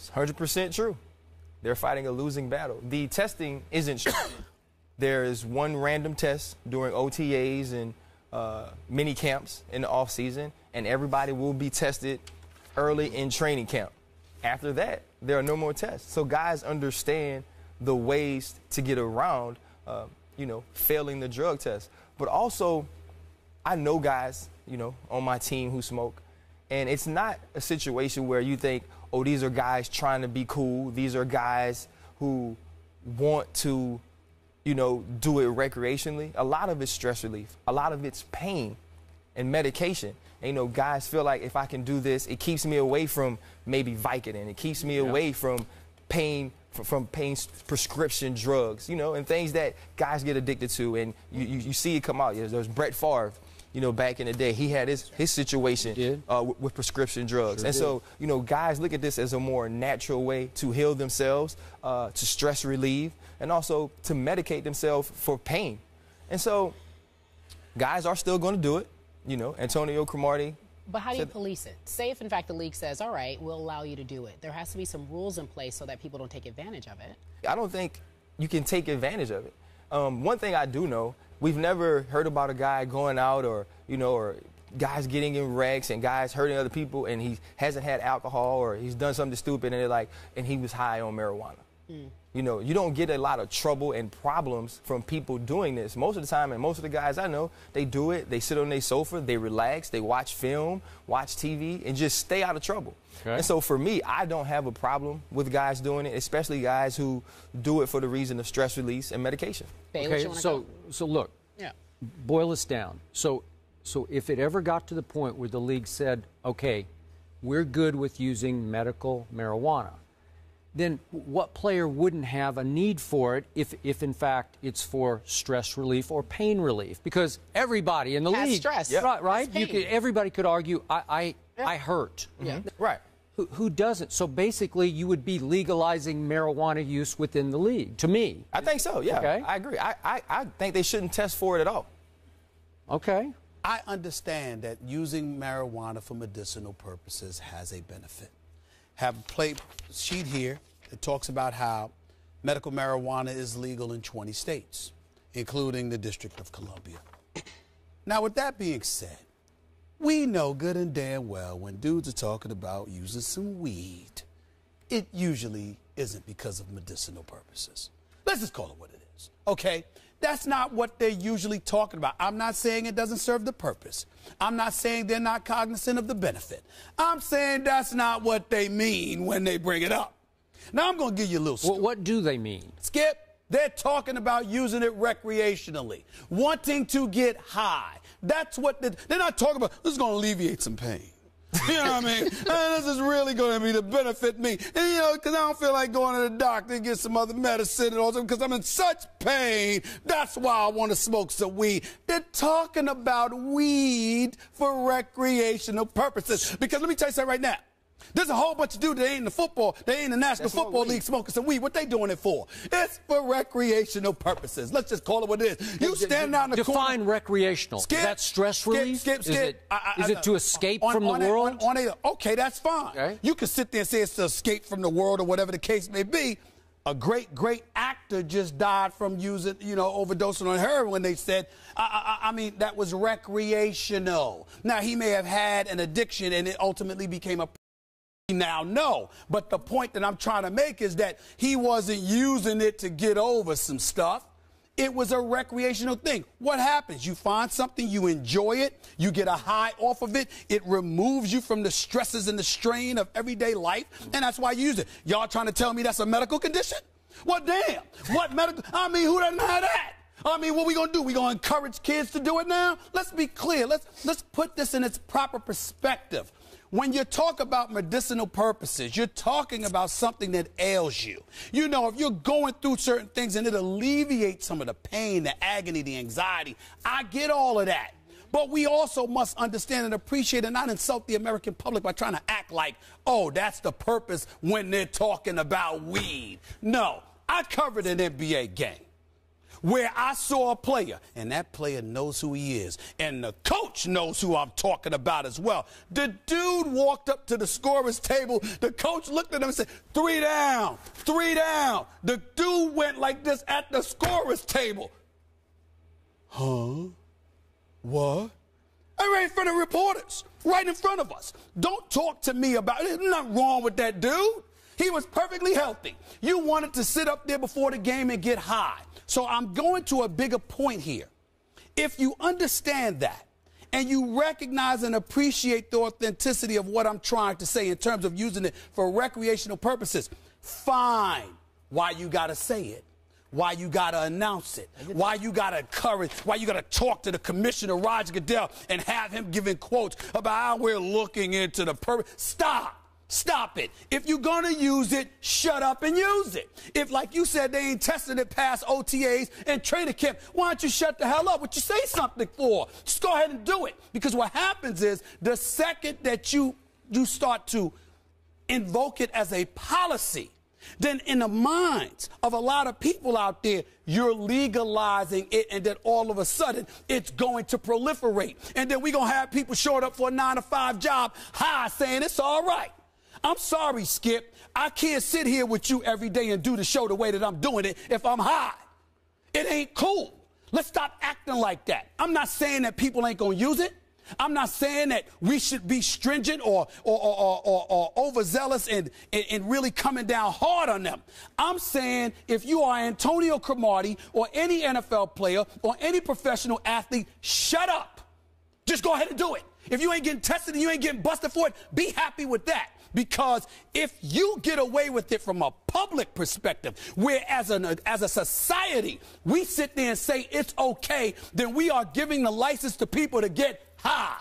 It's 100% true. They're fighting a losing battle. The testing isn't true. There is one random test during OTAs and mini camps in the off season, and everybody will be tested early in training camp. After that, there are no more tests. So guys understand the ways to get around, failing the drug test. But also, I know guys, on my team who smoke, and it's not a situation where you think, oh, these are guys trying to be cool. These are guys who want to, do it recreationally. A lot of it's stress relief. A lot of it's pain and medication. And, guys feel like if I can do this, it keeps me away from maybe Vicodin. It keeps me away from pain prescription drugs, and things that guys get addicted to. And you see it come out. There's Brett Favre, back in the day. He had his situation with prescription drugs. And so, guys look at this as a more natural way to heal themselves, to stress relieve, and also to medicate themselves for pain. And so guys are still going to do it. Antonio Cromartie. But how do you police it? Say if, in fact, the league says, all right, we'll allow you to do it. There has to be some rules in place so that people don't take advantage of it. I don't think you can take advantage of it. One thing I do know, we've never heard about a guy going out or guys getting in wrecks and guys hurting other people and he hasn't had alcohol or he's done something stupid and he was high on marijuana. You don't get a lot of trouble and problems from people doing this. Most of the time, and most of the guys I know, they do it, they sit on their sofa, they relax, they watch film, watch TV, and just stay out of trouble. Okay. And so for me, I don't have a problem with guys doing it, especially guys who do it for the reason of stress release and medication. Okay, so look, boil this down. So if it ever got to the point where the league said, okay, we're good with using medical marijuana, then what player wouldn't have a need for it if in fact it's for stress relief or pain relief? Because everybody in the league, stress. Right? Everybody could argue, I hurt. Right. Who doesn't? So basically, you would be legalizing marijuana use within the league. To me, I think so. Yeah, okay. I agree. I think they shouldn't test for it at all. Okay. I understand that using marijuana for medicinal purposes has a benefit. Have a plate sheet here that talks about how medical marijuana is legal in 20 states, including the District of Columbia. Now, with that being said, we know good and damn well when dudes are talking about using some weed, it usually isn't because of medicinal purposes. Let's just call it what it is, okay? That's not what they're usually talking about. I'm not saying it doesn't serve the purpose. I'm not saying they're not cognizant of the benefit. I'm saying that's not what they mean when they bring it up. Now, I'm going to give you a little scoop. Well, what do they mean? Skip, they're talking about using it recreationally, wanting to get high. That's what they're not talking about. This is going to alleviate some pain. You know what I mean? This is really going to be to benefit me. And, because I don't feel like going to the doctor and get some other medicine and all that because I'm in such pain. That's why I want to smoke some weed. They're talking about weed for recreational purposes. Because let me tell you something right now. There's a whole bunch of dudes that ain't in the football, they ain't in the National Football League smoking some weed. What they doing it for? It's for recreational purposes. Let's just call it what it is. You stand out in the corner. Define recreational. Skip, is that stress relief? Skip. Is it to escape from the world? Okay, that's fine. Okay. You can sit there and say it's to escape from the world or whatever the case may be. A great actor just died from using, overdosing on heroin. They said, I mean, that was recreational. Now, he may have had an addiction and it ultimately became a now, no. But the point that I'm trying to make is that he wasn't using it to get over some stuff. It was a recreational thing. What happens? You find something, you enjoy it, you get a high off of it, it removes you from the stresses and the strain of everyday life, and that's why you use it. Y'all trying to tell me that's a medical condition? Well, damn. What medical? I mean, who doesn't have that? I mean, what we going to do? We going to encourage kids to do it now? Let's be clear. Let's put this in its proper perspective. When you talk about medicinal purposes, you're talking about something that ails you. If you're going through certain things and it alleviates some of the pain, the agony, the anxiety, I get all of that. But we also must understand and appreciate and not insult the American public by trying to act like, oh, that's the purpose when they're talking about weed. No, I covered an NBA game where I saw a player, and that player knows who he is, and the coach knows who I'm talking about as well. The dude walked up to the scorer's table. The coach looked at him and said, 3 down, 3 down. The dude went like this at the scorer's table. Huh? What? Right in front of reporters, right in front of us. Don't talk to me about it. There's nothing wrong with that dude. He was perfectly healthy. You wanted to sit up there before the game and get high. So I'm going to a bigger point here. If you understand that and you recognize and appreciate the authenticity of what I'm trying to say in terms of using it for recreational purposes, fine. Why you got to say it? Why you got to announce it? Why you got to encourage? Why you got to talk to the commissioner, Roger Goodell, and have him giving quotes about how we're looking into the purpose? Stop. Stop it. If you're going to use it, shut up and use it. If, like you said, they ain't tested it past OTAs and training camp, why don't you shut the hell up? What you say something for? Just go ahead and do it. Because what happens is the second that you start to invoke it as a policy, then in the minds of a lot of people out there, you're legalizing it, and then all of a sudden it's going to proliferate. And then we're going to have people showing up for a 9-to-5 job high saying it's all right. I'm sorry, Skip. I can't sit here with you every day and do the show the way that I'm doing it if I'm high. It ain't cool. Let's stop acting like that. I'm not saying that people ain't going to use it. I'm not saying that we should be stringent or overzealous and really coming down hard on them. I'm saying if you are Antonio Cromartie or any NFL player or any professional athlete, shut up. Just go ahead and do it. If you ain't getting tested and you ain't getting busted for it, be happy with that. Because if you get away with it from a public perspective, where as a society, we sit there and say it's okay, then we are giving the license to people to get high.